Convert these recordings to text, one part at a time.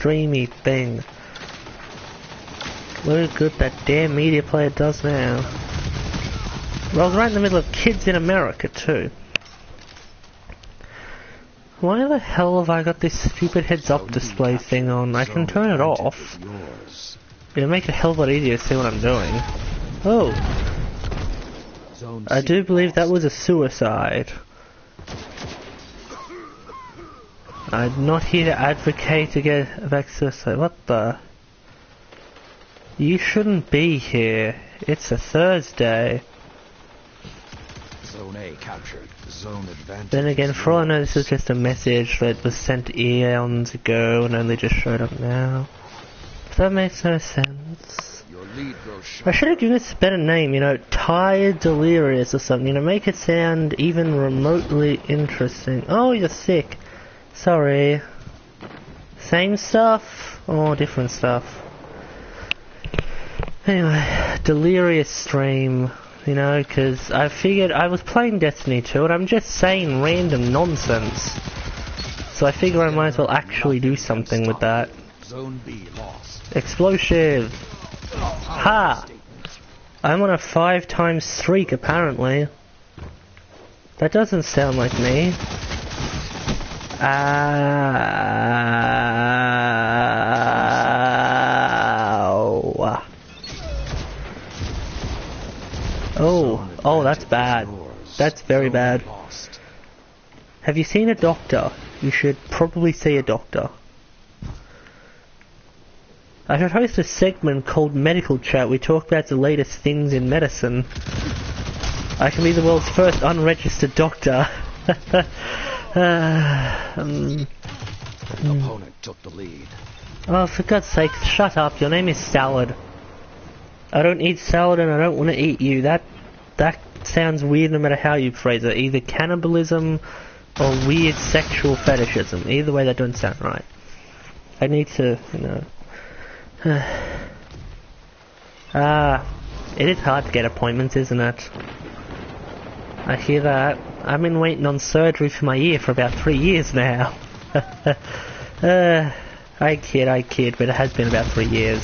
streamy thing. Look at good that damn media player does now. Well, I was right in the middle of Kids in America too. Why the hell have I got this stupid heads-up display thing on? I can turn it off. It'll make it a hell of a lot easier to see what I'm doing. Oh! I do believe that was a suicide. I'm not here to advocate against suicide. What the? You shouldn't be here. It's a Thursday. Zone A captured. Zone advantage. Then again, for all I know, this is just a message that was sent eons ago and only just showed up now. That makes no sense. I should have given this a better name, you know, Tired Delirious or something, you know, make it sound even remotely interesting. Oh, you're sick. Sorry. Same stuff or different stuff? Anyway, Delirious Stream, you know, because I figured I was playing Destiny 2 and I'm just saying random nonsense. So I figure I might as well actually do something with that. Zone B lost. Explosive! Ha! I'm on a 5-time streak apparently. That doesn't sound like me. Ow. Oh, that's bad. That's very bad. Have you seen a doctor? You should probably see a doctor. I should host a segment called Medical Chat. We talk about the latest things in medicine. I can be the world's first unregistered doctor. Opponent took the lead. Oh, for God's sake, shut up. Your name is Salad. I don't eat salad and I don't want to eat you. That sounds weird no matter how you phrase it. Either cannibalism or weird sexual fetishism. Either way, that doesn't sound right. I need to, you know... it is hard to get appointments, isn't it? I hear that. I've been waiting on surgery for my ear for about 3 years now. I kid, but it has been about 3 years.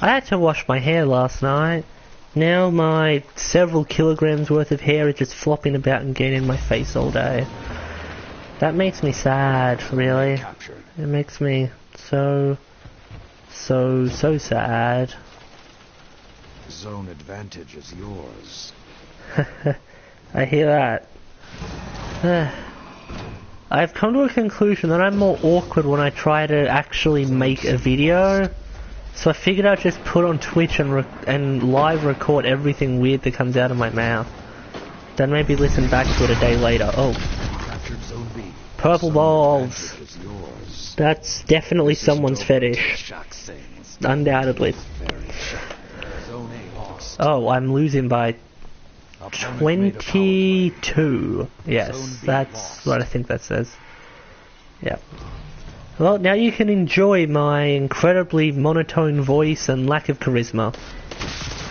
I had to wash my hair last night. Now my several kilograms worth of hair is just flopping about and getting in my face all day. That makes me sad, really. It makes me so sad. Zone advantage is yours. I hear that. I've come to a conclusion that I'm more awkward when I try to actually make a video. So I figured I'd just put on Twitch and live record everything weird that comes out of my mouth. Then maybe listen back to it a day later. Oh. Purple balls. That's definitely someone's fetish. Undoubtedly. Oh, I'm losing by 22. Yes, that's what I think that says. Yeah. Well, now you can enjoy my incredibly monotone voice and lack of charisma.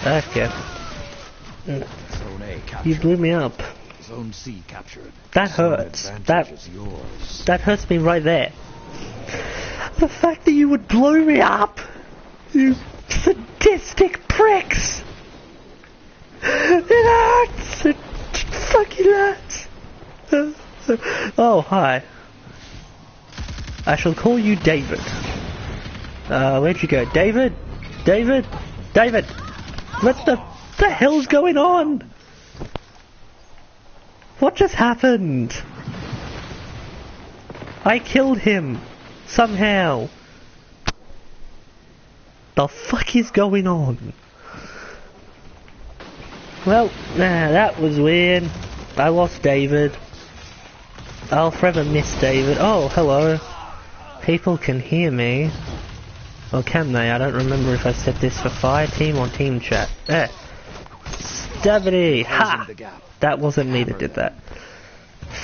Okay. You blew me up. Zone C captured. That hurts. That hurts me right there. The fact that you would blow me up! You sadistic pricks! It hurts! It fucking hurts! Oh, hi. I shall call you David. Where'd you go? David? David? David! What the hell's going on? What just happened? I killed him. Somehow. The fuck is going on? Well, that was weird. I lost David. I'll forever miss David. Oh, hello. People can hear me. Or can they? I don't remember if I set this for fire team or team chat. There. Stabity! Ha! That wasn't me that did that.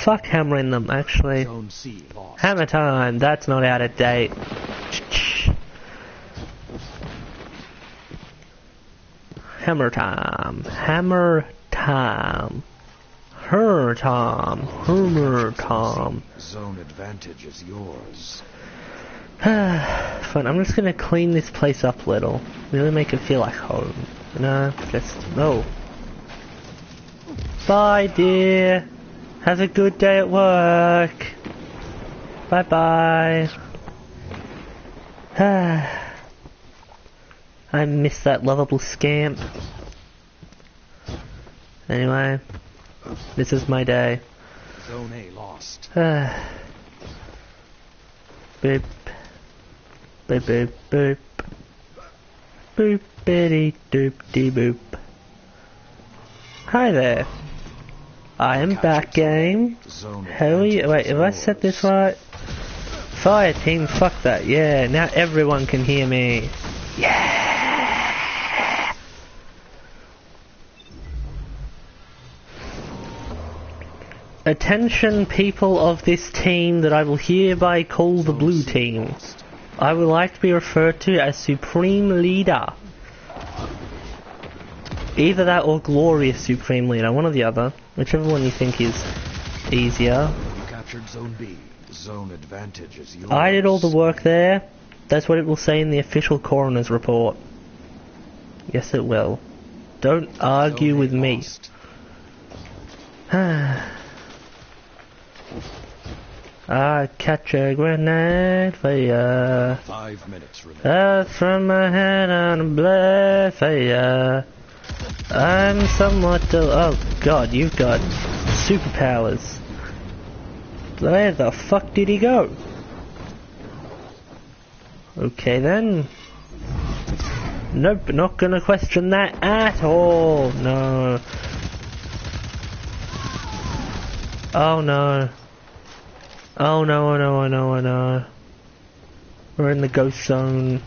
Fuck hammering them, actually. Hammer time! That's not out of date. Hammer time. Hammer time. Her time. Hammer time. Zone advantage is yours. Fine, I'm just gonna clean this place up a little. Really make it feel like home. No, just... Oh. Bye, dear. Have a good day at work. Bye-bye. I miss that lovable scamp. Anyway, this is my day. Zone A lost. Boop. Boop, boop, boop. Boop, bitty, doop, dee, boop. Hi there. I am back, game. How are you? Wait, have I said this right? Fire team, fuck that. Yeah, now everyone can hear me. Yeah! Attention, people of this team that I will hereby call the blue team. I would like to be referred to as Supreme Leader. Either that or Glorious Supreme Leader, one or the other. Whichever one you think is easier. You captured Zone B. Zone advantage is yours. I did all the work there. That's what it will say in the official coroner's report. Yes, it will. Don't argue with me. I catch a grenade for ya. 5 minutes remaining. From my head on a blade for ya. I'm somewhat oh god, you've got superpowers. Where the fuck did he go? Okay then. Nope, not gonna question that at all. No. Oh no. Oh no, I know, I know, I know. We're in the ghost zone.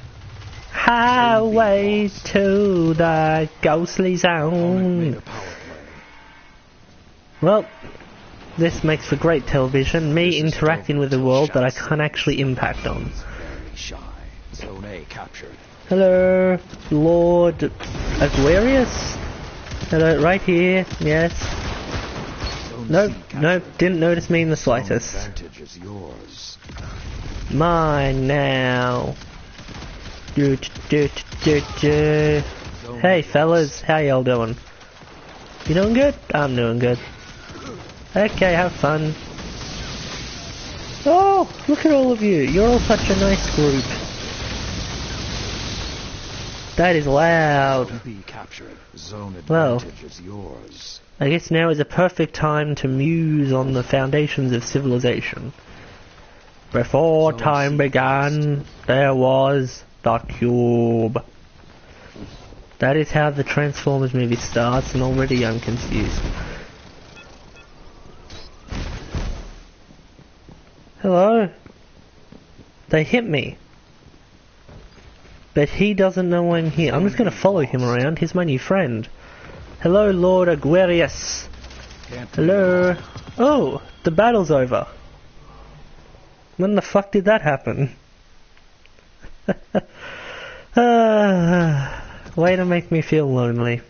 Highway to the ghostly zone. Well, this makes for great television, me interacting with the world that I can't actually impact on. Zone A captured. Hello, Lord Aquarius? Hello, right here, yes. Nope, nope, didn't notice me in the slightest. Advantage is yours. Mine now. Hey fellas, how y'all doing? You doing good? I'm doing good. Okay, have fun. Oh, look at all of you. You're all such a nice group. That is loud. B captured. Zone Well, advantage is yours. I guess now is a perfect time to muse on the foundations of civilization. Before time began, there was the cube. That is how the Transformers movie starts, and already I'm confused. Hello? They hit me. But he doesn't know I'm here. I'm just gonna follow him around. He's my new friend. Hello, Lord Aquarius. Hello. Oh, the battle's over. When the fuck did that happen? Way to make me feel lonely.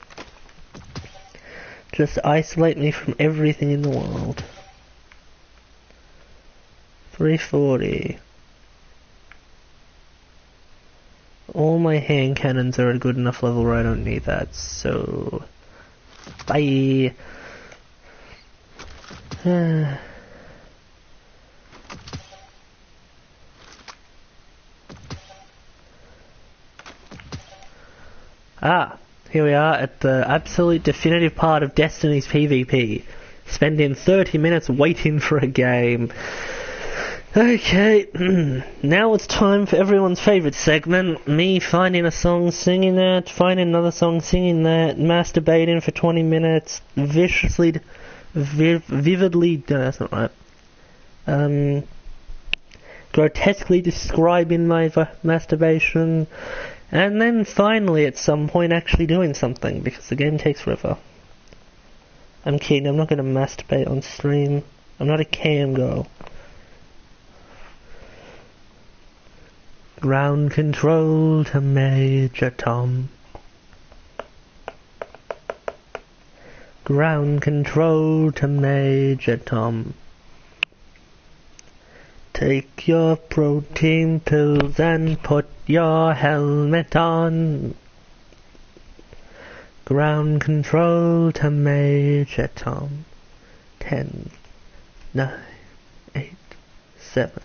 Just isolate me from everything in the world. 340. All my hand cannons are at a good enough level where I don't need that, so... Bye! Here we are at the absolute definitive part of Destiny's PvP. Spending 30 minutes waiting for a game. Okay, now it's time for everyone's favourite segment. Me finding a song, singing that, finding another song, singing that, masturbating for 20 minutes, vividly, no, that's not right. Grotesquely describing my masturbation, and then finally at some point actually doing something, because the game takes forever. I'm kidding, I'm not going to masturbate on stream. I'm not a cam girl. Ground control to Major Tom. Ground control to Major Tom. Take your protein pills and put your helmet on. Ground control to Major Tom. 10, 9, 8, 7,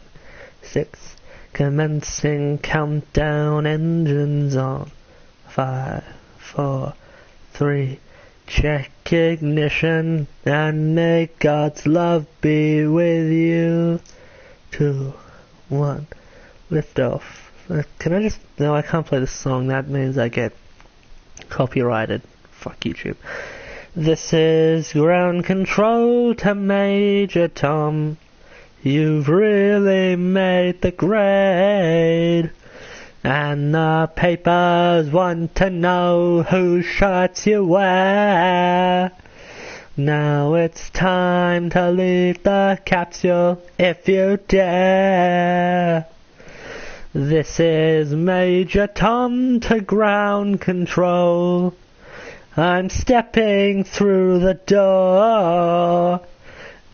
6. Commencing countdown, engines on. 5, 4, 3. Check ignition and may God's love be with you. 2, 1. Lift off. Can I just... No, I can't play this song. That means I get copyrighted. Fuck YouTube. This is ground control to Major Tom. You've really made the grade. And the papers want to know whose shirts you wear. Now it's time to leave the capsule if you dare. This is Major Tom to ground control. I'm stepping through the door.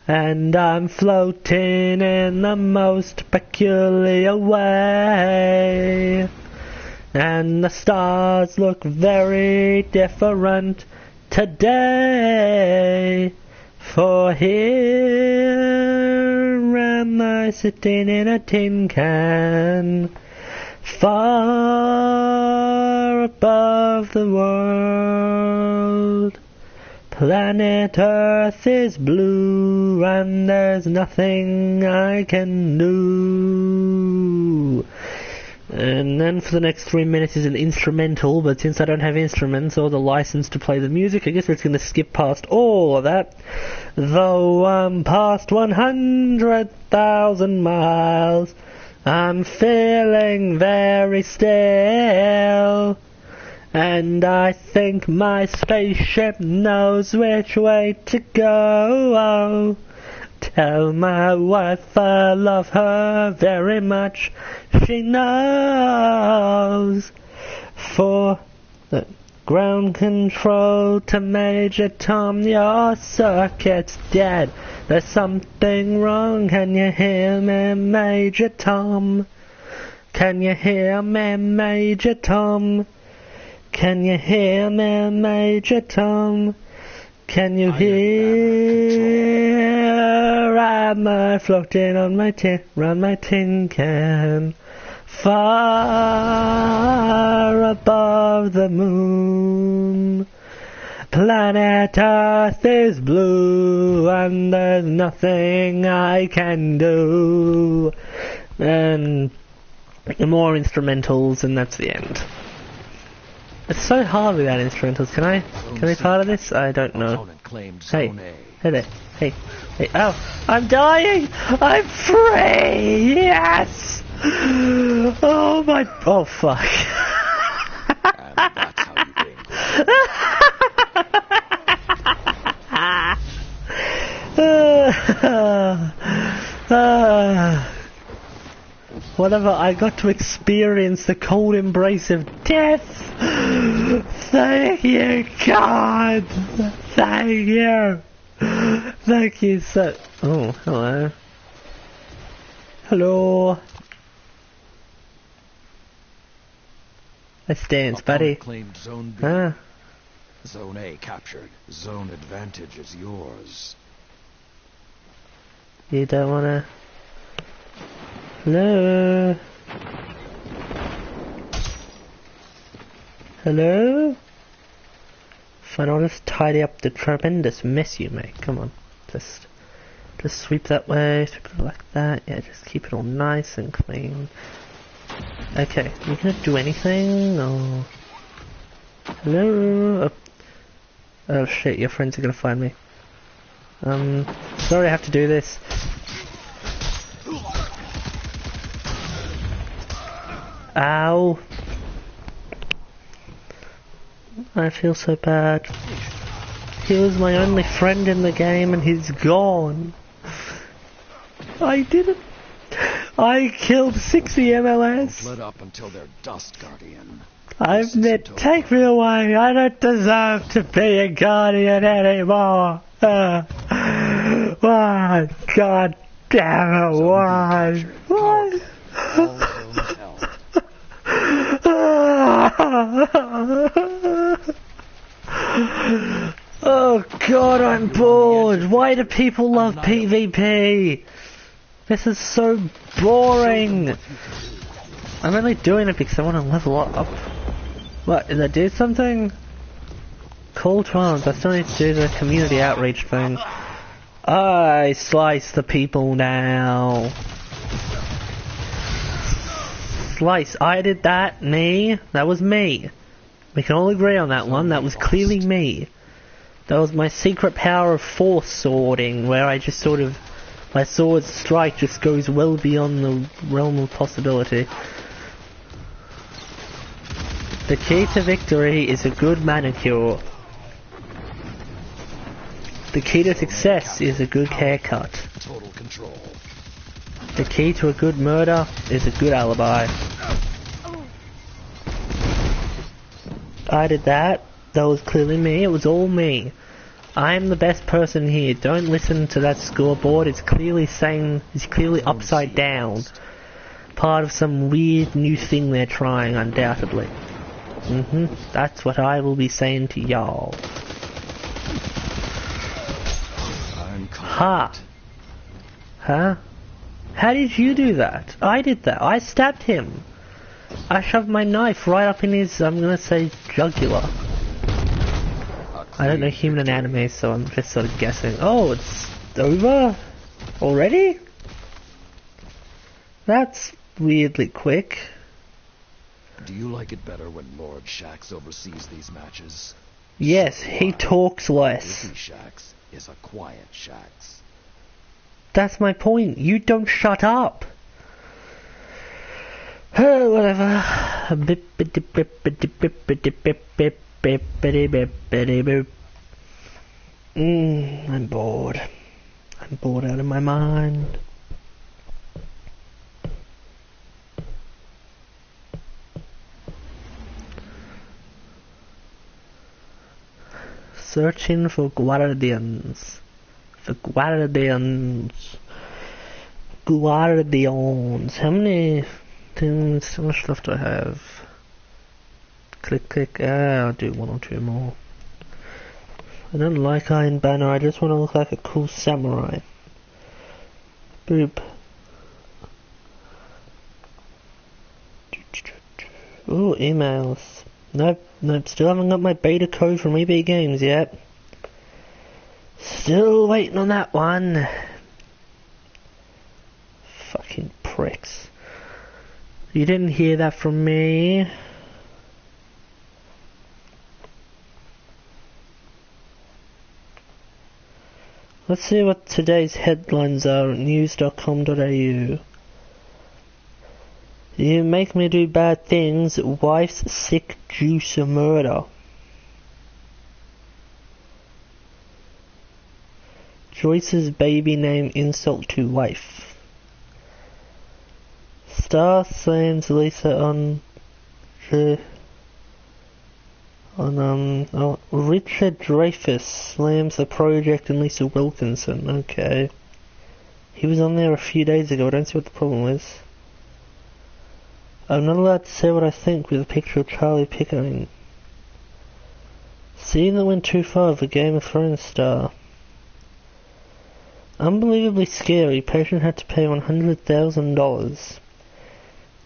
And I'm floating in the most peculiar way. And the stars look very different today. For here am I sitting in a tin can, far above the world. Planet Earth is blue and there's nothing I can do. And then for the next 3 minutes is an instrumental, but since I don't have instruments or the license to play the music, I guess we're just going to skip past all of that. Though I'm past 100,000 miles, I'm feeling very still. And I think my spaceship knows which way to go. Tell my wife I love her very much. She knows. For the ground control to Major Tom, your circuit's dead. There's something wrong. Can you hear me, Major Tom? Can you hear me, Major Tom? Can you hear me, Major Tom? Can you hear? Am I floating on my round my tin can, far above the moon? Planet Earth is blue and there's nothing I can do. And more instrumentals, and that's the end. It's so hard without instrumentals. Can I be part of this? I don't know. Hey, hey there. Hey, hey, ow! I'm dying! I'm free! Yes! Oh my... Oh fuck. And that's how you gain glory. Whatever, I got to experience the cold embrace of death. Thank you, God. Thank you. Thank you so... Oh, hello. Hello. Let's dance, buddy. Claimed Zone B. Huh? Zone A captured. Zone advantage is yours. You don't wanna... Hello? Hello? Fine, I'll just tidy up the tremendous mess you make. Come on. Just sweep that way, sweep it like that. Yeah, just keep it all nice and clean. Okay, you gonna do anything, or... Hello? Oh shit, your friends are gonna find me. Sorry I have to do this. Ow. I feel so bad. He was my only friend in the game and he's gone. I didn't. I killed 60 MLS. Lit up until they're dust, Guardian. I admit, take me away. I don't deserve to be a Guardian anymore. Oh, God. Damn it, Zone B why? captured. Why? Powerful. All zones held. Oh god, I'm bored. Why do people love PvP? This is so boring. I'm only doing it because I want to level up. What, did I do something? Call to arms, I still need to do the community outreach thing. I slice the people now. Slice, I did that, me, that was me. We can all agree on that one, that was clearly me. That was my secret power of force swording, where I just sort of, my sword strike just goes well beyond the realm of possibility. The key to victory is a good manicure. The key to success is a good haircut. Total control. The key to a good murder is a good alibi. I did that. That was clearly me. It was all me. I'm the best person here. Don't listen to that scoreboard. It's clearly saying, it's clearly upside down. Part of some weird new thing they're trying, undoubtedly. That's what I will be saying to y'all. Ha! Huh? How did you do that? I did that. I stabbed him. I shoved my knife right up in his, I'm gonna say, jugular. I don't know human anatomy, so I'm just sort of guessing. Oh, it's over? Already? That's weirdly quick. Do you like it better when Lord Shaxx oversees these matches? Yes, he talks less. Busy Shaxx is a quiet Shaxx. That's my point. You don't shut up. Whatever. I'm bored. I'm bored out of my mind. Searching for guardians. For guardians. Guardians. How many things, how much stuff do I have? Click. I'll do one or two more. I don't like Iron Banner, I just want to look like a cool samurai. Boop. Ooh, emails. Nope, still haven't got my beta code from EB Games yet. Still waiting on that one. Fucking pricks. You didn't hear that from me. Let's see what today's headlines are at news.com.au. You make me do bad things, wife's sick juice of murder. Joyce's baby name insult to wife. Star slams Lisa on Richard Dreyfuss slams the project and Lisa Wilkinson. Okay. He was on there a few days ago, I don't see what the problem is. I'm not allowed to say what I think with a picture of Charlie Pickering. Scene that went too far for Game of Thrones star. Unbelievably scary, patient had to pay $100,000.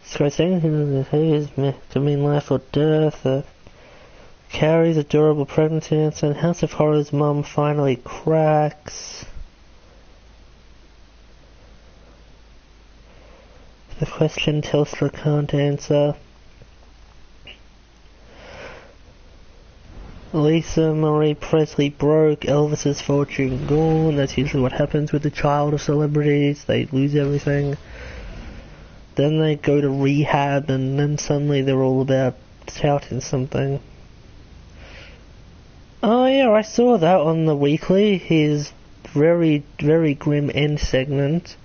Disgracing to mean life or death. Carrie's adorable pregnancy answer, and House of Horrors mum finally cracks. The question Telstra can't answer. Lisa Marie Presley broke, Elvis's fortune gone. That's usually what happens with the child of celebrities. They lose everything. Then they go to rehab, and then suddenly they're all about touting something. Oh yeah, I saw that on the weekly. His very, very grim end segment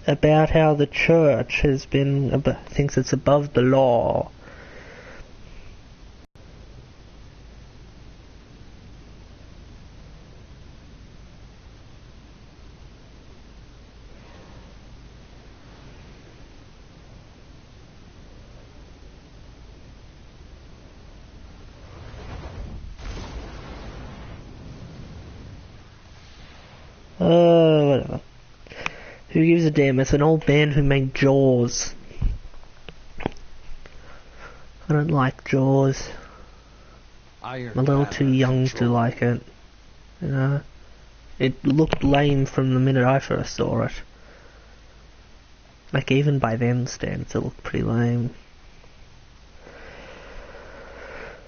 about how the church has been, thinks it's above the law. Whatever. Who gives a damn? It's an old band who made Jaws. I don't like Jaws. I'm a little too young to like it. You know? It looked lame from the minute I first saw it. Like, even by then standards, it looked pretty lame.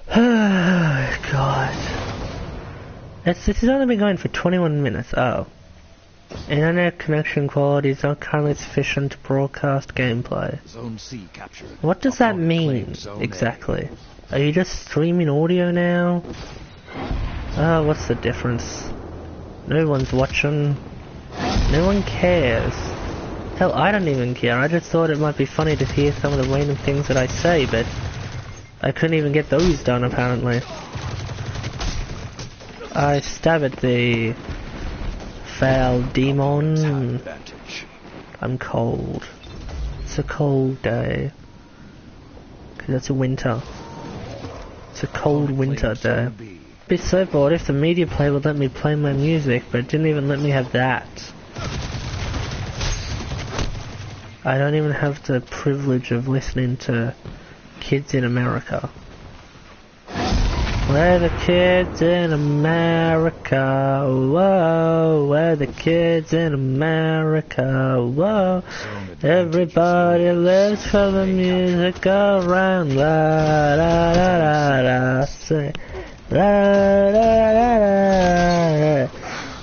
Oh, God. This has only been going for 21 minutes. Oh. Internet connection quality is not currently sufficient to broadcast gameplay. Zone C captured. What does that mean, exactly? Are you just streaming audio now? Oh, what's the difference? No one's watching. No one cares. Hell, I don't even care. I just thought it might be funny to hear some of the random things that I say, but I couldn't even get those done, apparently. I stab at the foul demon. I'm cold. It's a cold day. Because it's a winter. It's a cold winter day. Be so bored if the media player would let me play my music, but it didn't even let me have that. I don't even have the privilege of listening to Kids in America. We're the kids in America, whoa, we're the kids in America, whoa. Everybody lives for the music around, la la la la la, say, la la la la.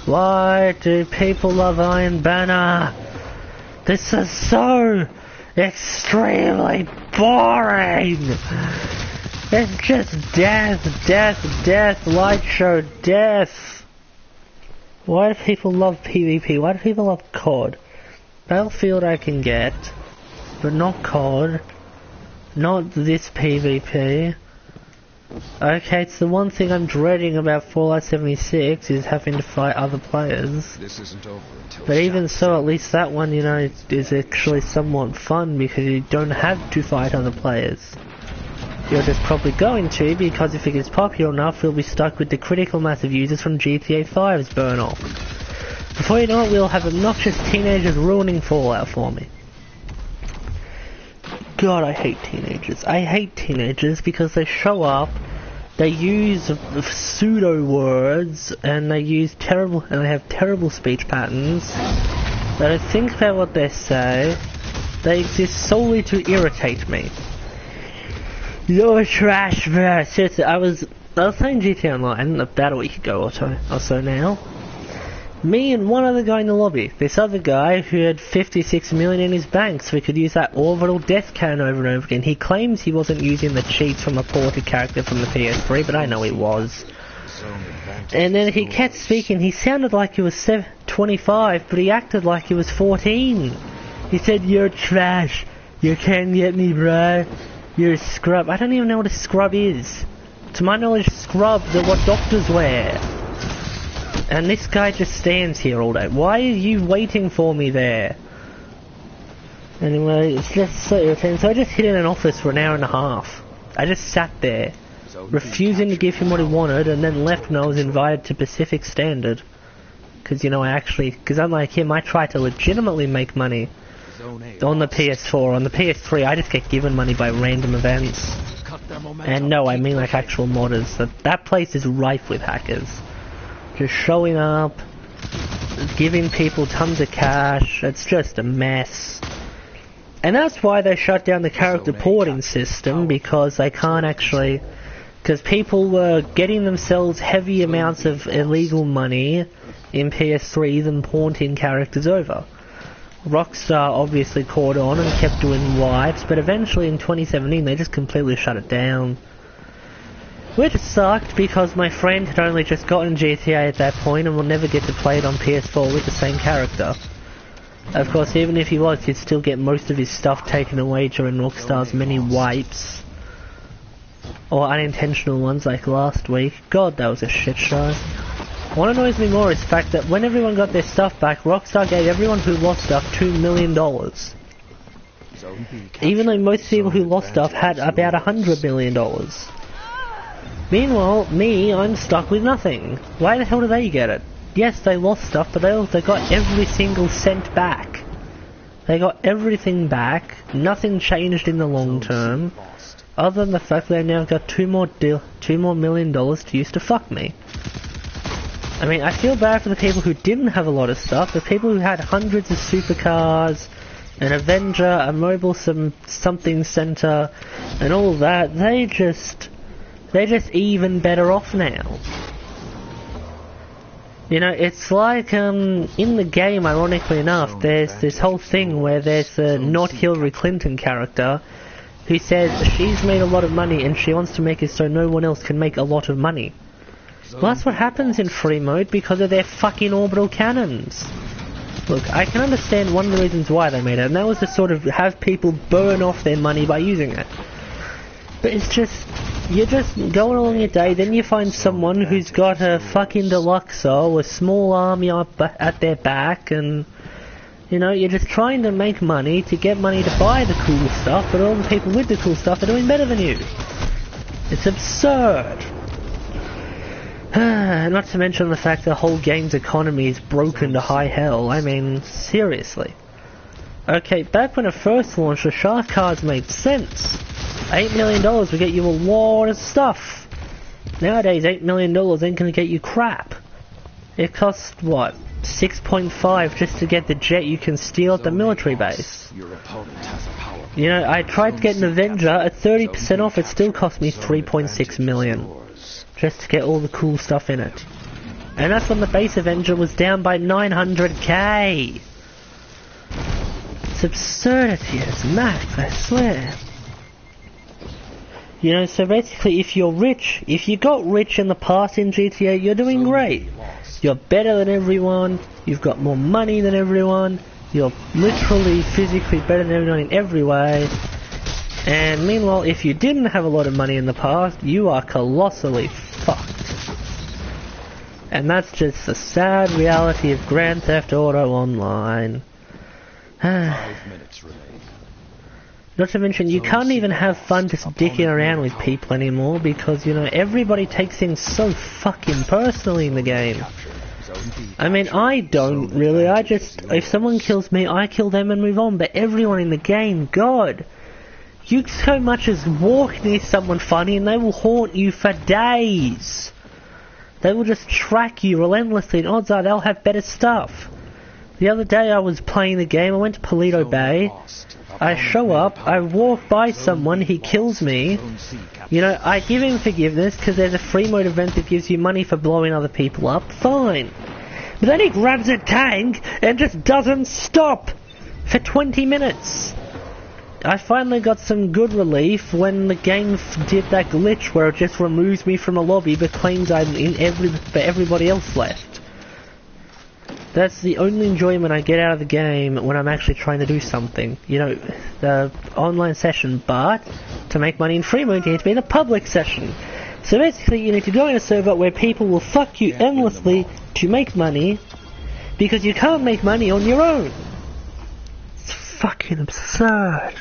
Why do people love Iron Banner? This is so extremely boring. It's just death, death, death, light show, death. Why do people love PvP? Why do people love COD? Battlefield I can get, but not COD. Not this PvP. Okay, it's the one thing I'm dreading about Fallout 76 is having to fight other players. This isn't over until but even so, at least that one, you know, is actually somewhat fun because you don't have to fight other players. You're just probably going to, because if it gets popular enough, we'll be stuck with the critical mass of users from GTA 5's burn off. Before you know it, we'll have obnoxious teenagers ruining Fallout for me. God, I hate teenagers. I hate teenagers because they show up, they use pseudo words, and they have terrible speech patterns. They don't think about what they say. They exist solely to irritate me. You're trash, bro. Seriously, I was playing GTA Online about a week ago or so now. Me and one other guy in the lobby. This other guy who had 56 million in his bank, so he could use that orbital death cannon over and over again. He claims he wasn't using the cheats from a ported character from the PS3, but I know he was. And then he kept speaking. He sounded like he was 25, but he acted like he was 14. He said, "You're trash. You can't get me, bro. You're a scrub." I don't even know what a scrub is. To my knowledge, scrubs are what doctors wear. And this guy just stands here all day. Why are you waiting for me there? Anyway, it's just so irritating. So I just hid in an office for an hour and a half. I just sat there, refusing to give him what he wanted, and then left when I was invited to Pacific Standard. Because, you know, because unlike him, I try to legitimately make money on the PS4. On the PS3, I just get given money by random events. And no, I mean like actual modders. That place is rife with hackers. Just showing up, giving people tons of cash. It's just a mess. And that's why they shut down the character porting system, because they can't actually... Because people were getting themselves heavy amounts of illegal money in PS3 than porting characters over. Rockstar obviously caught on and kept doing wipes, but eventually in 2017 they just completely shut it down. Which sucked because my friend had only just gotten GTA at that point and will never get to play it on PS4 with the same character. Of course, even if he was, he'd still get most of his stuff taken away during Rockstar's many wipes. Or unintentional ones like last week. God, that was a shit show. What annoys me more is the fact that when everyone got their stuff back, Rockstar gave everyone who lost stuff $2 million. Even though most people who lost stuff had about $100 million. Meanwhile, I'm stuck with nothing. Why the hell do they get it? yes, they lost stuff, but they got every single cent back. They got everything back. Nothing changed in the long term, other than the fact that they now got $2 more million to use to fuck me. I mean, I feel bad for the people who didn't have a lot of stuff. The people who had hundreds of supercars, an Avenger, a mobile something center, and all that, they're just even better off now. You know, it's like, in the game, ironically enough, there's this whole thing where there's a not Hillary Clinton character who says she's made a lot of money and she wants to make it so no one else can make a lot of money. Well, that's what happens in free mode because of their fucking orbital cannons. Look, I can understand one of the reasons why they made it, and that was to sort of have people burn off their money by using it. But it's just, you're just going along your day, then you find someone who's got a fucking Deluxo, a small army up at their back, and, you know, you're just trying to make money to get money to buy the cool stuff, but all the people with the cool stuff are doing better than you. It's absurd. Not to mention the fact the whole game's economy is broken to high hell. I mean, seriously. Okay, back when it first launched, the shark cards made sense. $8 million would get you a lot of stuff. Nowadays, $8 million ain't gonna get you crap. It costs, what, 6.5 just to get the jet you can steal at the military base. You know, I tried to get an Avenger at 30% off, it still cost me 3.6 million. Just to get all the cool stuff in it. And that's when the base Avenger was down by 900k. It's absurdity, it's max, I swear. You know, so basically if you're rich, if you got rich in the past in GTA, you're doing great. You're better than everyone, you've got more money than everyone, you're literally, physically better than everyone in every way. And meanwhile, if you didn't have a lot of money in the past, you are colossally fucked. And that's just the sad reality of Grand Theft Auto Online. 5 minutes remain. Not to mention, you can't even have fun just dicking around with people anymore because, you know, everybody takes things so fucking personally in the game. I mean, I don't really, if someone kills me, I kill them and move on, but everyone in the game, God, you so much as walk near someone funny and they will haunt you for days. They will just track you relentlessly, and odds are they'll have better stuff. The other day I was playing the game, I went to Paleto Bay, I show up, I walk by someone, he kills me. You know, I give him forgiveness because there's a free mode event that gives you money for blowing other people up, fine. But then he grabs a tank and just doesn't stop for 20 minutes. I finally got some good relief when the game did that glitch where it just removes me from a lobby but claims I'm in but everybody else left. That's the only enjoyment I get out of the game when I'm actually trying to do something. You know, the online session, but to make money in free mode you need to be in a public session. So basically you need to go in a server where people will fuck you endlessly to make money because you can't make money on your own. It's fucking absurd.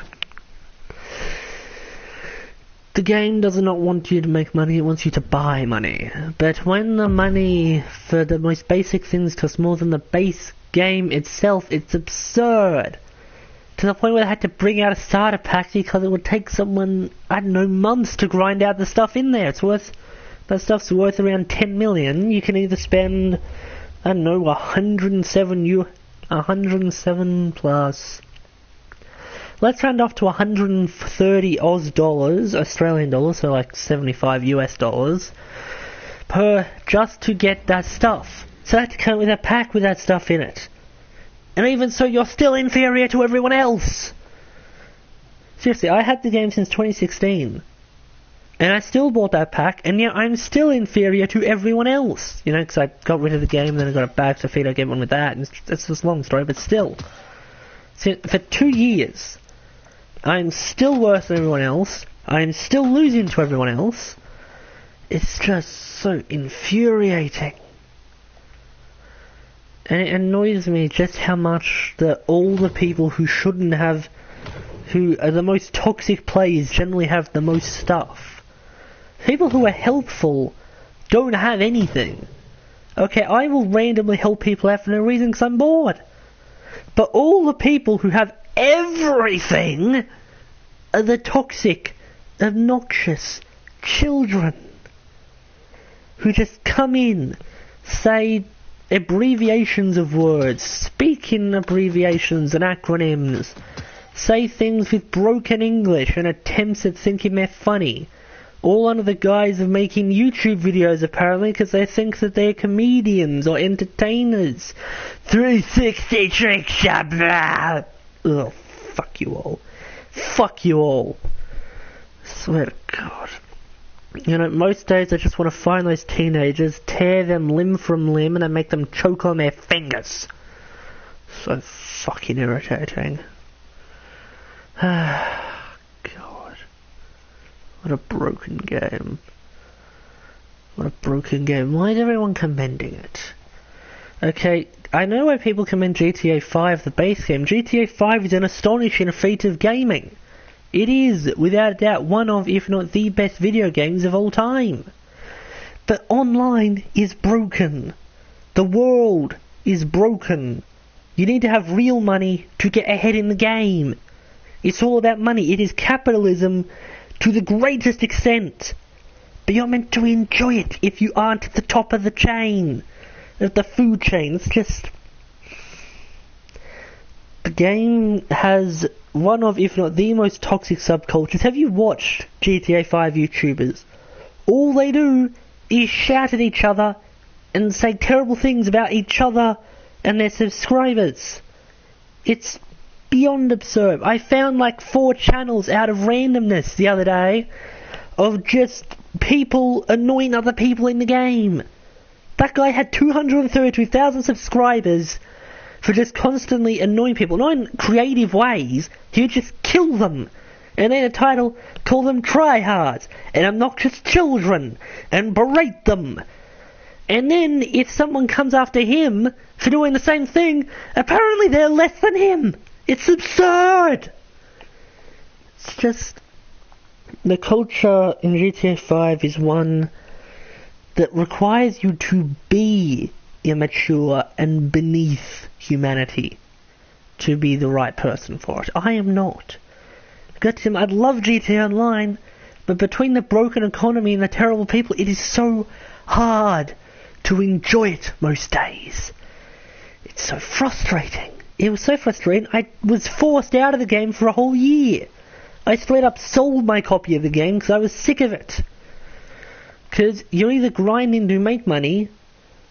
The game does not want you to make money, it wants you to buy money. But when the money for the most basic things costs more than the base game itself, it's absurd. To the point where they had to bring out a starter pack because it would take someone, I don't know, months to grind out the stuff in there. That stuff's worth around 10 million. You can either spend, I don't know, 107 plus... Let's round off to 130 Oz dollars, Australian dollars, so like 75 US dollars, per just to get that stuff. So that to come with a pack with that stuff in it. And even so, you're still inferior to everyone else. Seriously, I had the game since 2016. And I still bought that pack, and yet I'm still inferior to everyone else. You know, because I got rid of the game, then I got it back, so I figured I'd get one with that, and it's just a long story, but still. So for 2 years... I'm still worse than everyone else. I'm still losing to everyone else. It's just so infuriating. And it annoys me just how much all the people who shouldn't have... who are the most toxic players generally have the most stuff. People who are helpful don't have anything. Okay, I will randomly help people out for no reason because I'm bored. But all the people who have everything are the toxic, obnoxious children who just come in, say abbreviations of words, speak in abbreviations and acronyms, say things with broken English and attempts at thinking they're funny, all under the guise of making YouTube videos apparently because they think that they're comedians or entertainers. 360 tricks, blah. Ugh, fuck you all. Fuck you all. Swear to God. You know, most days I just want to find those teenagers, tear them limb from limb, and then make them choke on their fingers. So fucking irritating. God. What a broken game. What a broken game. Why is everyone commending it? Okay, I know why people commend GTA 5, the base game. GTA 5 is an astonishing feat of gaming. It is, without a doubt, one of, if not the best video games of all time. But online is broken. The world is broken. You need to have real money to get ahead in the game. It's all about money. It is capitalism to the greatest extent. But you're meant to enjoy it if you aren't at the top of the chain. Of the food chain. It's just... The game has one of, if not the most toxic subcultures. Have you watched GTA 5 YouTubers? All they do is shout at each other and say terrible things about each other and their subscribers. It's beyond absurd. I found like 4 channels out of randomness the other day of just people annoying other people in the game. That guy had 232,000 subscribers for just constantly annoying people. Not in creative ways, he would just kill them. And then a title, call them tryhards and obnoxious children and berate them. And then if someone comes after him for doing the same thing, apparently they're less than him. It's absurd. It's just... The culture in GTA 5 is one that requires you to be immature and beneath humanity to be the right person for it. I am not. I'd love GTA Online, but between the broken economy and the terrible people, it is so hard to enjoy it most days. It's so frustrating. It was so frustrating, I was forced out of the game for a whole year. I straight up sold my copy of the game because I was sick of it. Because you're either grinding to make money,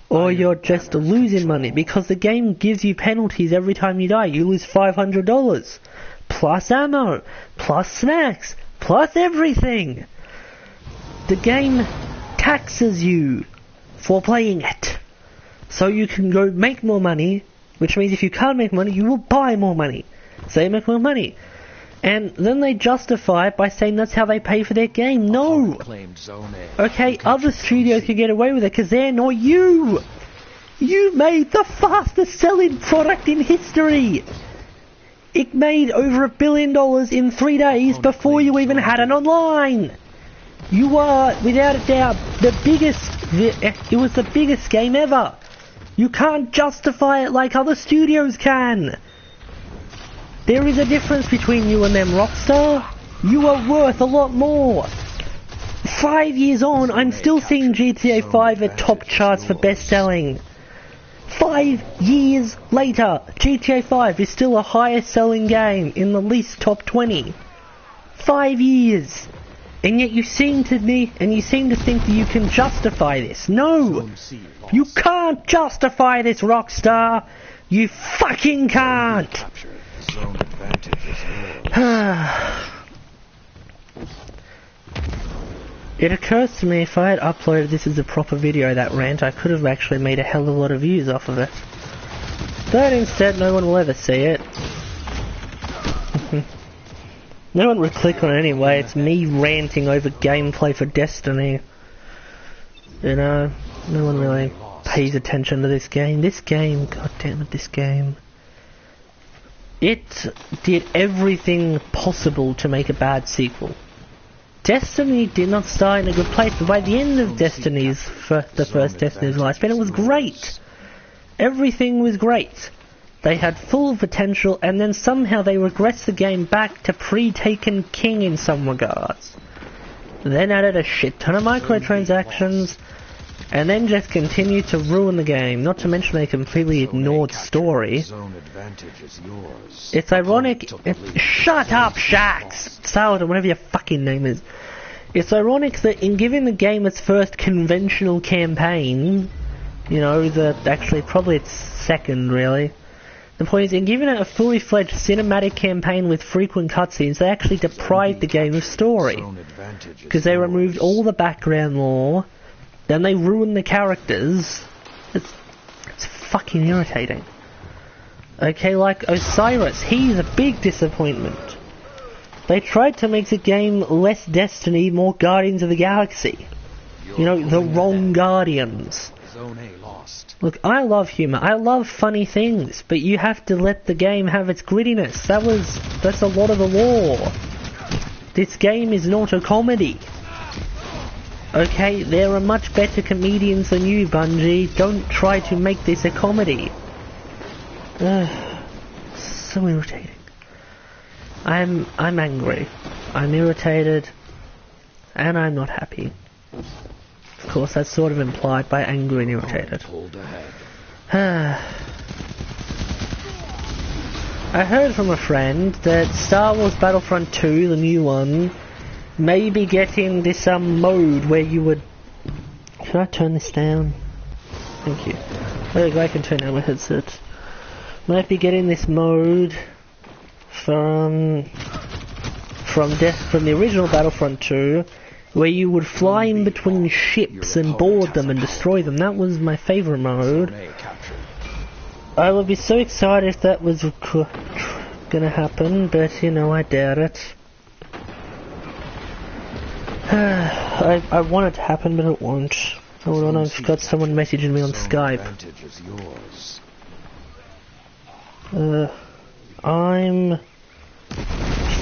or you're just losing money, because the game gives you penalties every time you die. You lose $500, plus ammo, plus snacks, plus everything. The game taxes you for playing it. So you can go make more money, which means if you can't make money, you will buy more money. So you make more money. And then they justify it by saying that's how they pay for their game. No! Okay, other studios can get away with it because they're not you! You made the fastest selling product in history! It made over $1 billion in 3 days before you even had it online! You are, without a doubt, the biggest... It was the biggest game ever! You can't justify it like other studios can! There is a difference between you and them, Rockstar. You are worth a lot more. 5 years on, I'm still seeing GTA 5 at top charts for best-selling. 5 years later, GTA 5 is still a highest selling game in the least top 20. 5 years. And yet you seem to think that you can justify this. No! You can't justify this, Rockstar! You fucking can't! Zone advantage is yours. It occurs to me if I had uploaded this as a proper video, that rant, I could have actually made a hell of a lot of views off of it. But instead, no one will ever see it. No one would click on it anyway. It's me ranting over gameplay for Destiny. You know, no one really pays attention to this game. This game, goddammit, this game. It did everything possible to make a bad sequel. Destiny did not start in a good place, but by the end of the first Destiny's lifespan, it was great. Everything was great. They had full potential, and then somehow they regressed the game back to pre-Taken King in some regards. Then added a shit ton of microtransactions, and then just continued to ruin the game. Not to mention they completely ignored story. It's ironic. Shut up, Shax! Saladin, whatever your fucking name is. It's ironic that in giving the game its first conventional campaign, you know, actually probably its second, really. The point is, in giving it a fully fledged cinematic campaign with frequent cutscenes, they actually deprived the game of story. Because they removed all the background lore, then they ruined the characters. It's fucking irritating. Okay, like Osiris, he's a big disappointment. They tried to make the game less Destiny, more Guardians of the Galaxy. You know, the wrong Guardians. Look, I love humour, I love funny things, but you have to let the game have its grittiness. That's a lot of the lore. This game is not a comedy. Okay, there are much better comedians than you, Bungie. Don't try to make this a comedy. So irritating. I'm angry. I'm irritated. And I'm not happy. Of course, that's sort of implied by angry and irritated. I heard from a friend that Star Wars Battlefront 2, the new one, may be getting this mode where you would... Should I turn this down? Thank you. I can turn down my headset. Might be getting this mode from the original Battlefront 2, where you would fly in between ships and board them and destroy them. That was my favourite mode. I would be so excited if that was gonna happen, but you know, I doubt it. I want it to happen, but it won't. Hold on, I've got someone messaging me on Skype. I'm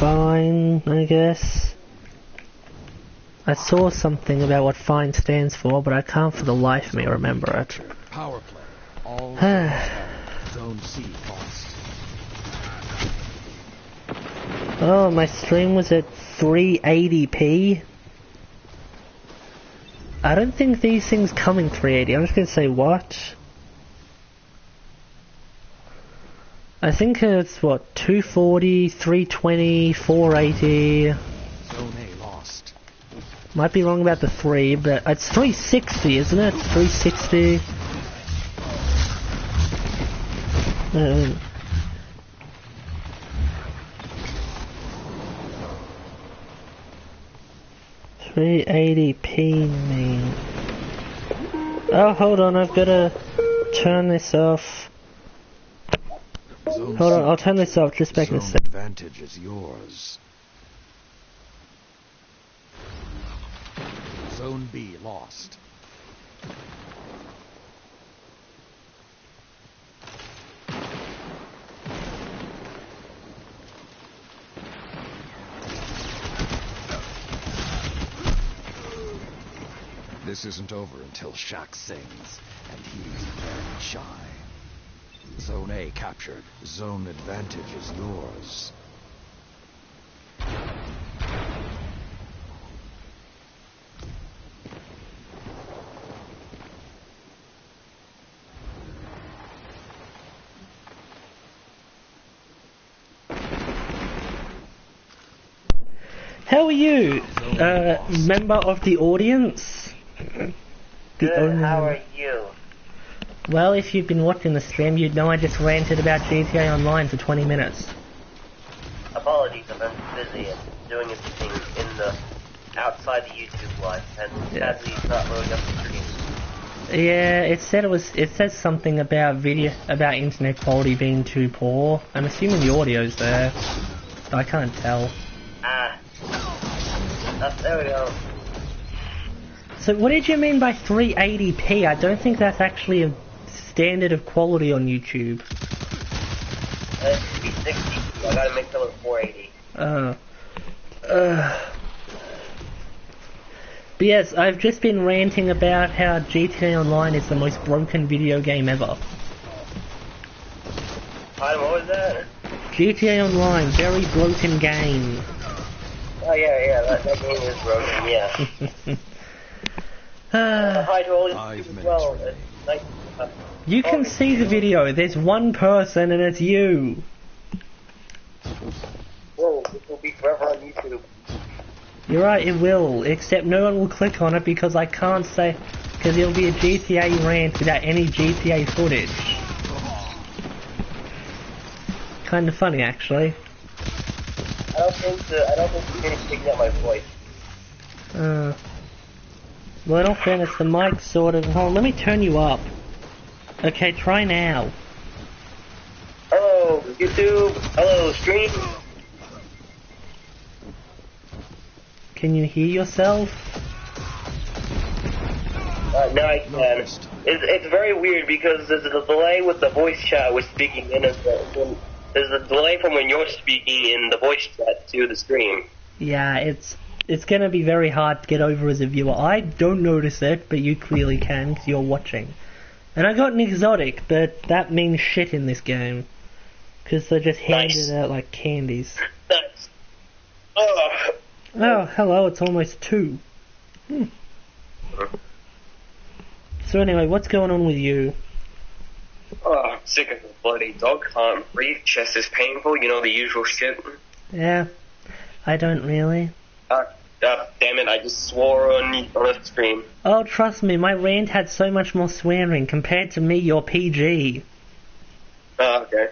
fine, I guess. I saw something about what FINE stands for, but I can't for the life of me remember it. Power play. All Zone C lost. Oh, my stream was at 380p. I don't think these things come in 380. I'm just going to say what? I think it's what, 240, 320, 480. Zone A lost. Might be wrong about the 3, but it's 360, isn't it? 360. 380p mean. Oh, hold on, I've got to turn this off. Hold on, I'll turn this off just back in a sec. Advantage is yours. Zone B lost. This isn't over until Shax sings, and he's very shy. Zone A captured. Zone advantage is yours. How are you, member of the audience? Good, how are you? Well, if you've been watching the stream, you'd know I just ranted about GTA Online for 20 minutes. Apologies, I've been busy and doing a few things in the outside the YouTube live, and sadly it's not loading up the stream. Yeah, it says something about internet quality being too poor. I'm assuming the audio's there. I can't tell. There we go. So what did you mean by 380p? I don't think that's actually a standard of quality on YouTube. It should be 60. I gotta make them with 480. But yes, I've just been ranting about how GTA Online is the most broken video game ever. What was that? GTA Online, very broken game. Oh yeah, that game is broken, yeah. Hi to all you 5 as minutes well. remaining. It's nice, You can see the video, there's one person and it's you. whoa, this will be forever on YouTube. You're right, it will, except no one will click on it because I can't say, because it'll be a GTA rant without any GTA footage. Kind of funny, actually. I don't think you can pick up my voice. Well, in all fairness, the mic's sort of... Hold on, let me turn you up. Okay, try now. Hello, YouTube. Hello, stream. Can you hear yourself? No, I can. It's very weird because there's a delay with the voice chat we're speaking in. There's a delay from when you're speaking in the voice chat to the stream. Yeah, it's gonna be very hard to get over as a viewer. I don't notice it, but you clearly can because you're watching. And I got an exotic, but that means shit in this game. Because they just handed it out like candies. Nice. Oh, hello, it's almost 2. So anyway, what's going on with you? Oh, I'm sick of the bloody dog. Can't breathe. Chest is painful. You know, the usual shit. Yeah, I don't really. Damn it, I just swore on a stream. Oh, trust me, my rant had so much more swearing. Compared to me, you're PG. Oh, okay.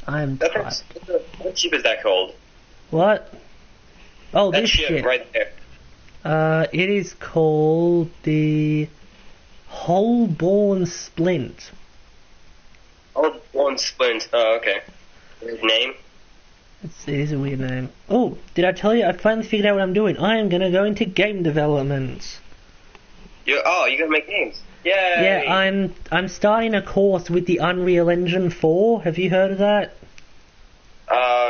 I'm tired. What ship is that called? What? Oh, That this ship shit. right there. It is called the Holborn Splint. Oh, one splint. Oh, okay. His name? It is a weird name. Oh, did I tell you? I finally figured out what I'm doing. I am gonna go into game development. You're gonna make games. Yay! Yeah, I'm starting a course with the Unreal Engine 4. Have you heard of that?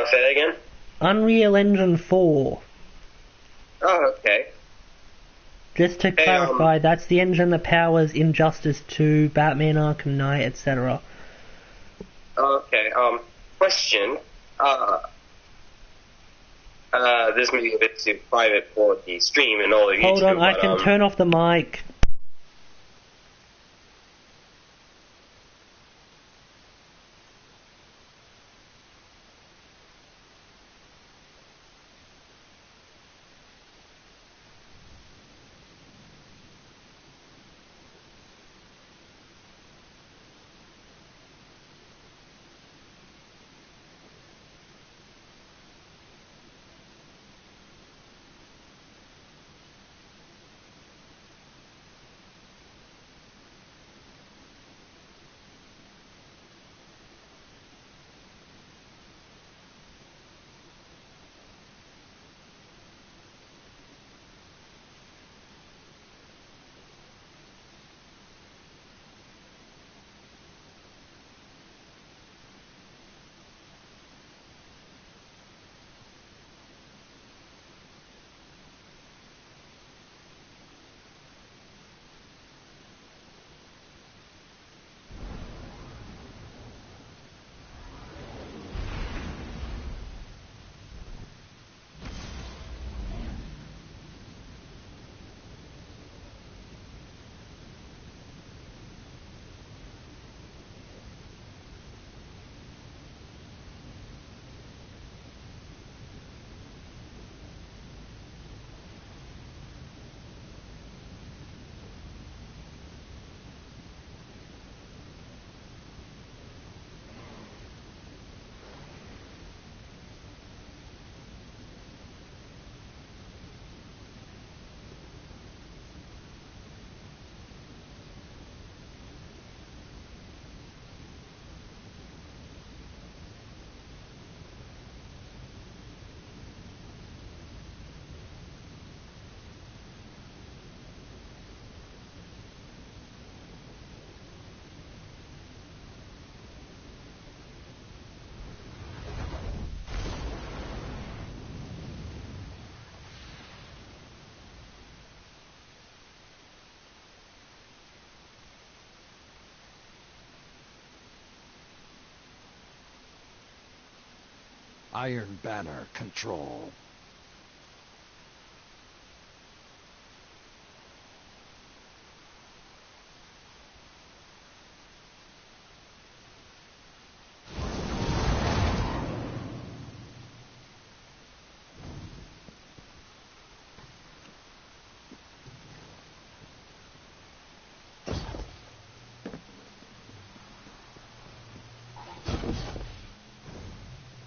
Say that again? Unreal Engine 4. Oh, okay. Just to clarify, that's the engine that powers Injustice 2, Batman Arkham Knight, etc. Okay, question. This may be a bit too private for the stream and all of YouTube. Hold on, I but, can turn off the mic. Iron Banner control.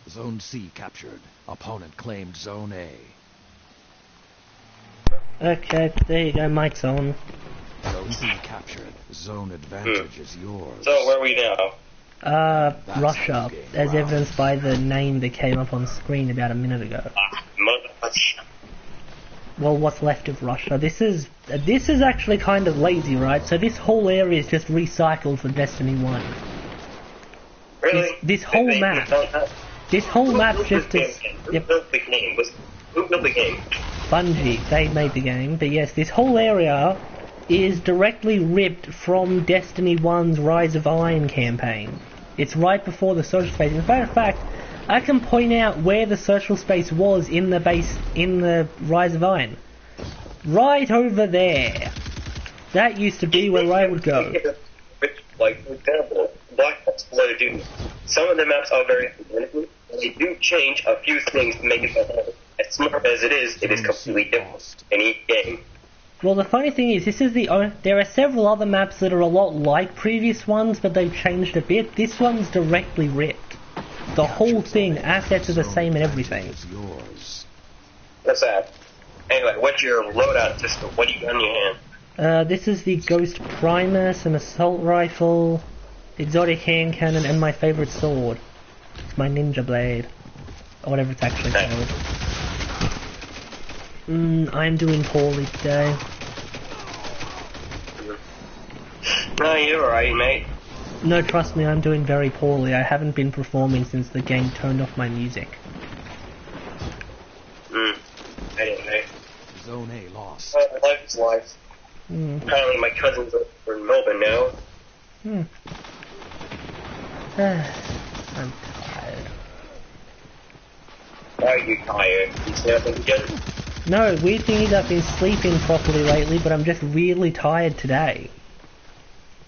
Zone C captured. Opponent claimed Zone A. Okay, there you go, mic's on. Zone C captured. Zone advantage is yours. So where are we now? Russia, as evidenced by the name that came up on screen about a minute ago. Well, what's left of Russia. This is actually kind of lazy, right? So this whole area is just recycled for Destiny 1. Really? This whole map. This whole map just is... Who built the game? Who built the game? Bungie, they made the game. But yes, this whole area is directly ripped from Destiny 1's Rise of Iron campaign. It's right before the social space. In fact, I can point out where the social space was in the base, in the Rise of Iron. Right over there. That used to be where I would go. Like, for example, Black Ops Blood Doom. Some of the maps are very identical, and they do change a few things to make it better. As smart as it is completely different in each game. Well, the funny thing is, there are several other maps that are a lot like previous ones, but they've changed a bit. This one's directly ripped. The whole thing, assets are the same and everything. What's that? Anyway, what's your loadout system? What do you got in your hand? This is the Ghost Primus, an assault rifle, exotic hand cannon, and my favorite sword. It's my ninja blade. Or whatever it's actually called. I'm doing poorly today. No, you're alright, mate. No, trust me, I'm doing very poorly. I haven't been performing since the game turned off my music. Anyway. Zone A lost. Life is life. Apparently my cousins are in Melbourne now. I'm tired. Why are you tired? You snapping again? No, weird thing is I've been sleeping properly lately, but I'm just really tired today.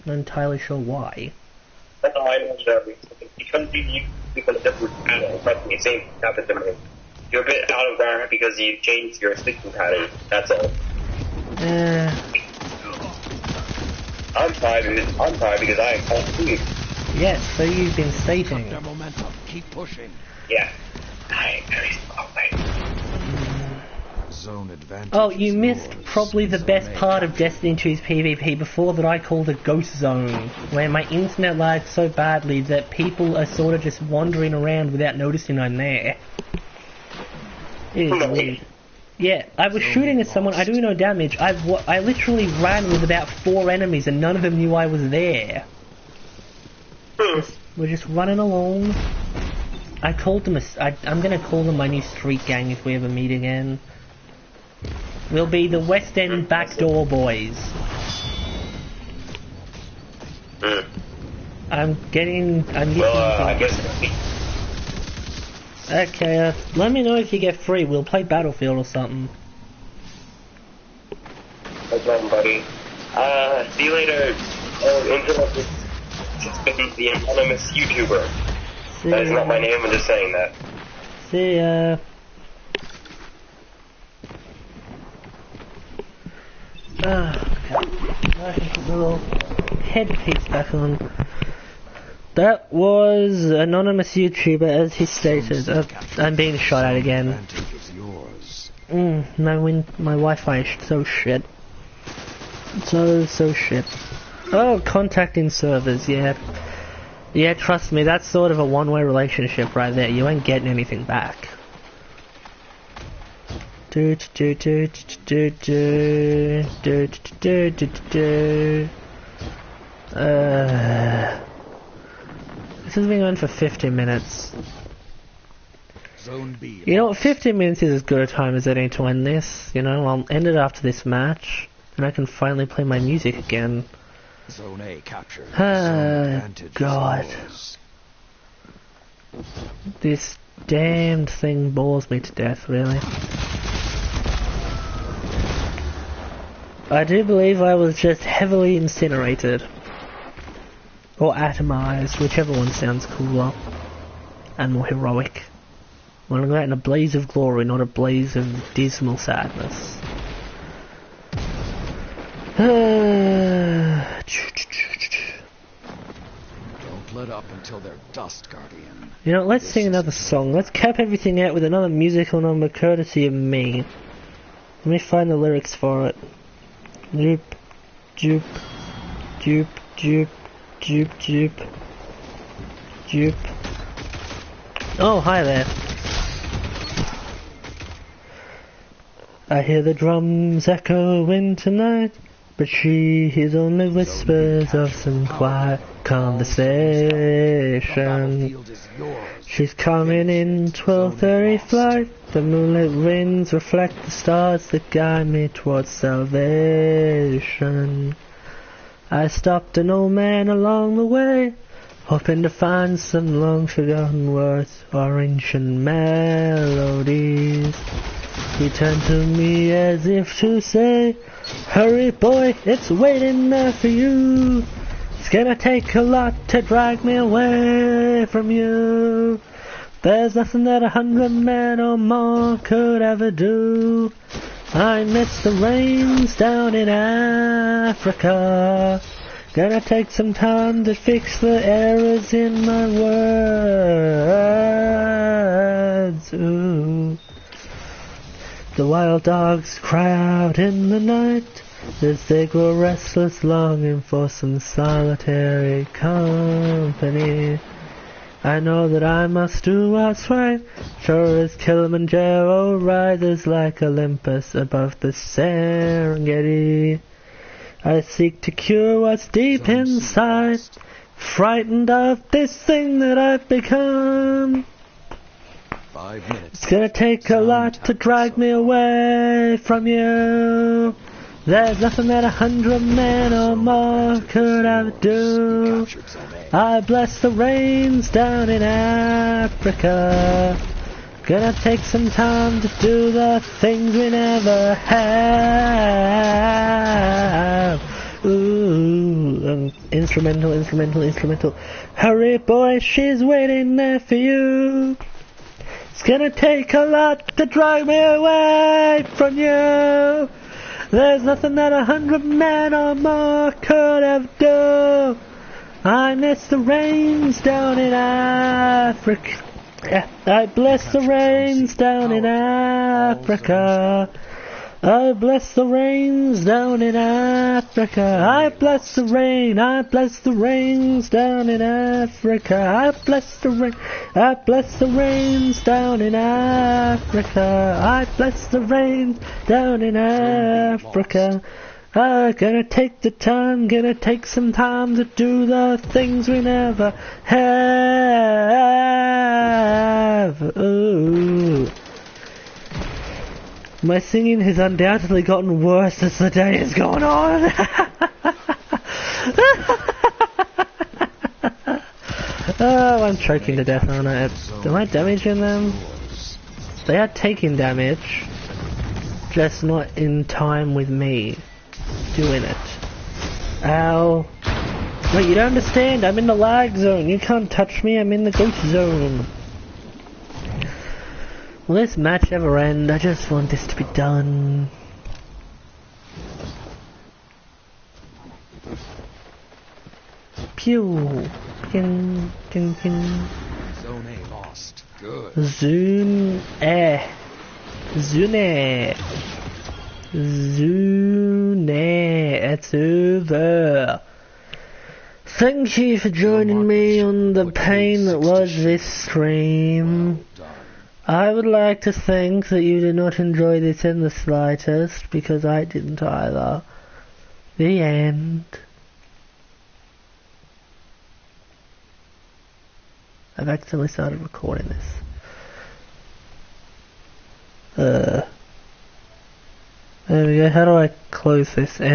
Not entirely sure why. I know because you become a different pattern, but the same happened to me. You're a bit out of there because you changed your sleeping pattern, that's all. I'm tired because I can't sleep. Yes, so you've been sleeping. Their momentum. Keep pushing. Yeah. I Zone advantage. Oh, you missed yours. probably the best Zone A part of captured. Destiny 2's PvP before that I called a ghost zone, where my internet lags so badly that people are sort of just wandering around without noticing I'm there. It is weird. Yeah, I was shooting at someone, I do no damage, I literally ran with about 4 enemies and none of them knew I was there. We're just running along. I called them I'm gonna call them my new street gang if we ever meet again. We'll be the West End Backdoor Boys. I'm getting I guess okay, let me know if you get free. We'll play Battlefield or something. no problem, buddy. See you later. It's been the anonymous YouTuber. See That is not my ya. name, I'm just saying that. See ya. Okay. I can put my little headpiece back on. That was anonymous YouTuber, as he stated. I'm being shot at again. Advantage is yours. My Wi-Fi is so shit. So shit. Oh, contacting servers, yeah. Yeah, trust me, that's sort of a one-way relationship right there. You ain't getting anything back. This has been going for 50 minutes. Zone B. You know what, 15 minutes is as good a time as any to end this. You know, I'll end it after this match, and I can finally play my music again. Zone A captured. Ah, Zone advantage God. is yours. damned thing bores me to death, really. I do believe I was just heavily incinerated. Or atomized, whichever one sounds cooler. And more heroic. I want to go out in a blaze of glory, not a blaze of dismal sadness. Don't let up until they're dust, Guardian. You know, let's sing another song. Let's cap everything out with another musical number courtesy of me. Let me find the lyrics for it. Joop, joop, joop, joop, joop, joop, joop. Oh, hi there. I hear the drums echoing tonight, but she hears only whispers of some quiet conversation. She's coming in 12:30 flight. The moonlit winds reflect the stars that guide me towards salvation. I stopped an old man along the way, hoping to find some long-forgotten words or ancient melodies. He turned to me as if to say, "Hurry, boy, it's waiting there for you. It's gonna take a lot to drag me away from you. There's nothing that 100 men or more could ever do. I miss the rains down in Africa. Gonna take some time to fix the errors in my words. Ooh. The wild dogs cry out in the night as they grow restless, longing for some solitary company. I know that I must do what's right, sure as Kilimanjaro rises like Olympus above the Serengeti. I seek to cure what's deep inside, frightened of this thing that I've become. 5 minutes. It's gonna take a lot to drag me away from you. There's nothing that 100 men or more could ever do. I bless the rains down in Africa. Gonna take some time to do the things we never have. Ooh, instrumental. Hurry, boy, she's waiting there for you. It's gonna take a lot to drag me away from you. There's nothing that 100 men or more could ever do. I miss the rains down in Africa. I bless the rains down in Africa. I bless the rains down in Africa. I bless the rains down in Africa. I bless the rains down in Africa. I bless the rains down in Africa. I'm gonna take some time to do the things we never have. Ooh. My singing has undoubtedly gotten worse as the day has gone on. Oh, I'm choking to death, aren't I? Am I damaging them? They are taking damage, just not in time with me doing it. Ow. Wait, you don't understand? I'm in the lag zone. You can't touch me. I'm in the ghost zone. Will this match ever end? I just want this to be done. Pew. Pin. Zone A lost. Good. Zune. It's over. Thank you for joining me on the pain that was this stream. I would like to think that you did not enjoy this in the slightest, because I didn't either. The end. I've accidentally started recording this. There we go. How do I close this?